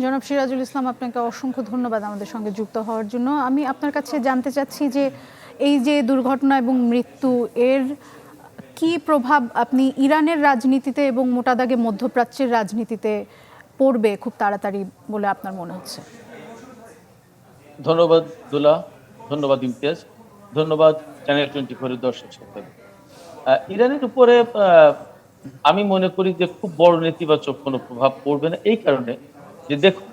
জনাব সিরাজুল ইসলাম, আপনাকে অসংখ্য ধন্যবাদ আমাদের সঙ্গে যুক্ত হওয়ার জন্য। আমি আপনার কাছে জানতে চাচ্ছি যে এই যে দুর্ঘটনা এবং মৃত্যু, এর কি প্রভাব আপনি ইরানের রাজনীতিতে এবং মোটা দাগে মধ্যপ্রাচ্যের রাজনীতিতে পড়বে খুব তাড়াতাড়ি বলে আপনার মনে হচ্ছে? ধন্যবাদ দুলা, ধন্যবাদ ইমতিয়াজ, ধন্যবাদ চ্যানেল 24 এর দর্শক শ্রোতা। ইরানের উপরে আমি মনে করি যে খুব বড় নেতিবাচক কোনো প্রভাব পড়বে না, এই কারণে যে দেখুন,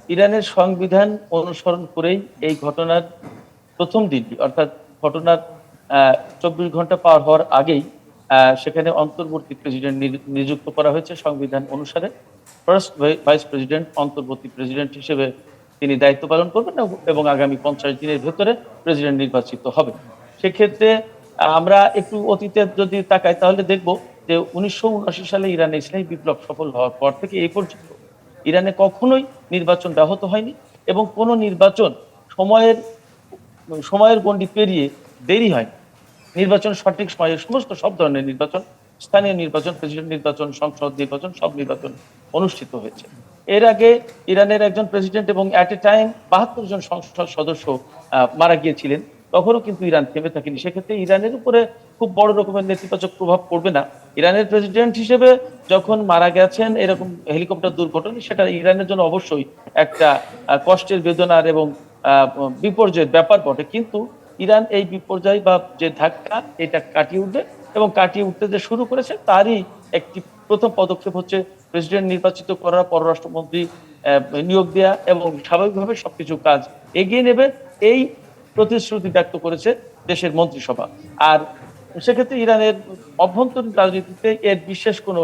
ইরানের সংবিধান অনুসরণ করেই এই ঘটনার প্রথম দিনটি, অর্থাৎ ঘটনার 24 ঘন্টা পার হওয়ার আগেই সেখানে অন্তর্বর্তী প্রেসিডেন্ট নিযুক্ত করা হয়েছে সংবিধান অনুসারে। ফার্স্ট ভাইস প্রেসিডেন্ট, অন্তর্বর্তী প্রেসিডেন্ট হিসেবে তিনি দায়িত্ব পালন করবেন এবং আগামী 50 দিনের ভেতরে প্রেসিডেন্ট নির্বাচিত হবে। সেক্ষেত্রে আমরা একটু অতীতে যদি তাকাই তাহলে দেখব যে 1979 সালে ইরানে ইসলামী বিপ্লব সফল হওয়ার পর থেকে এই পর্যন্ত ইরানে কখনোই নির্বাচন ব্যাহত হয়নি এবং কোনো নির্বাচন সময়ের সময়ের গণ্ডি পেরিয়ে দেরি হয়। নির্বাচন সঠিক সময়ে সমস্ত সব ধরনের নির্বাচন, স্থানীয় নির্বাচন, প্রেসিডেন্ট নির্বাচন, সংসদ নির্বাচন, সব নির্বাচন অনুষ্ঠিত হয়েছে। এর আগে ইরানের একজন প্রেসিডেন্ট এবং অ্যাট এ টাইম 72 জন সংসদ সদস্য মারা গিয়েছিলেন, তখনও কিন্তু ইরান থেমে থাকেনি। সেক্ষেত্রে ইরানের উপরে খুব বড় রকমের নেতিবাচক প্রভাব পড়বে না। ইরানের প্রেসিডেন্ট হিসেবে যখন মারা গেছেন এরকম হেলিকপ্টার দুর্ঘটনা, সেটা ইরানের জন্য অবশ্যই একটা কষ্টের, বেদনার এবং বিপর্যয়ের ব্যাপার বটে, কিন্তু ইরান এই বিপর্যয় বা যে ধাক্কা, এটা কাটিয়ে উঠবে এবং কাটিয়ে উঠতে যে শুরু করেছে তারই একটি প্রথম পদক্ষেপ হচ্ছে প্রেসিডেন্ট নির্বাচিত করা, পররাষ্ট্রমন্ত্রী নিয়োগ দেয়া এবং স্বাভাবিকভাবে সবকিছু কাজ এগিয়ে নেবে, এই প্রতিশ্রুতি ব্যক্ত করেছে দেশের মন্ত্রিসভা। আর সেক্ষেত্রে ইরানের অভ্যন্তরীণ রাজনীতিতে এর বিশেষ কোনো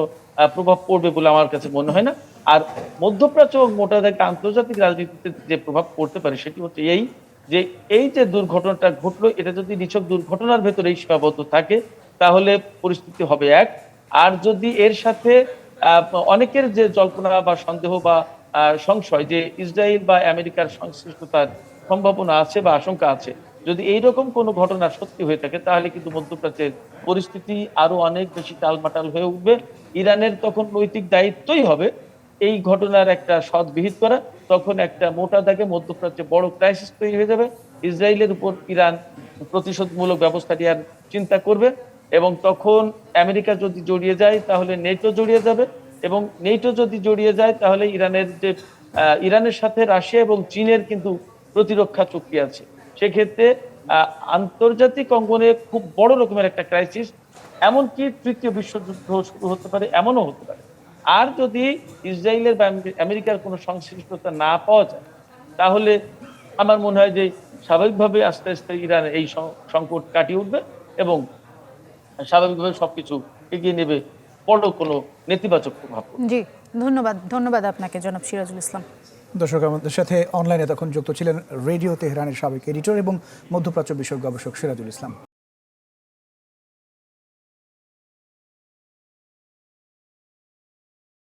প্রভাব পড়বে বলে আমার কাছে মনে হয় না। আর মধ্যপ্রাচ্য এবং মোটা দাগে আন্তর্জাতিক রাজনীতিতে যে প্রভাব পড়তে পারে সেটি হচ্ছে যে এই যে দুর্ঘটনাটা ঘটলো, এটা যদি নিছক দুর্ঘটনার ভেতরেই সীমাবদ্ধ থাকে তাহলে পরিস্থিতি হবে এক। আর যদি এর সাথে অনেকের যে জল্পনা বা সন্দেহ বা সংশয় যে ইসরায়েল বা আমেরিকার সংশ্লিষ্টতার সম্ভাবনা আছে বা আশঙ্কা আছে, যদি এইরকম কোনো ঘটনা সত্যি হয়ে থাকে তাহলে কিন্তু মধ্যপ্রাচ্যের পরিস্থিতি আরো অনেক বেশি টালমাটাল হয়ে উঠবে। ইরানের তখন নৈতিক দায়িত্বই হবে এই ঘটনার একটা সদ্বিহিত করা। তখন একটা মোটা দাগে মধ্যপ্রাচ্যে বড় ক্রাইসিস তৈরি হয়ে যাবে। ইসরায়েলের উপর ইরান প্রতিশোধমূলক ব্যবস্থা নেওয়ার চিন্তা করবে এবং তখন আমেরিকা যদি জড়িয়ে যায় তাহলে নেটো জড়িয়ে যাবে এবং নেটো যদি জড়িয়ে যায় তাহলে ইরানের সাথে রাশিয়া এবং চীনের কিন্তু প্রতিরক্ষা চুক্তি আছে। সেক্ষেত্রে আন্তর্জাতিক অঙ্গনে খুব বড় রকমের একটা ক্রাইসিস, এমনকি তৃতীয় বিশ্বযুদ্ধ শুরু হতে পারে, এমনও হতে পারে। আর যদি ইসরায়েলের বা আমেরিকার কোনো সংশ্লিষ্টতা না পাওয়া যায় তাহলে আমার মনে হয় যে স্বাভাবিকভাবে আস্তে আস্তে ইরান এই সংকট কাটিয়ে উঠবে এবং স্বাভাবিকভাবে সবকিছু এগিয়ে নেবে, বড় কোনো নেতিবাচক প্রভাব। জি, ধন্যবাদ। ধন্যবাদ আপনাকে জনাব সিরাজুল ইসলাম। দর্শক, আমাদের সাথে অনলাইনে তখন যুক্ত ছিলেন রেডিও তেহরানের সাবেক এডিটর এবং মধ্যপ্রাচ্য বিষয়ক গবেষক সিরাজুল ইসলাম।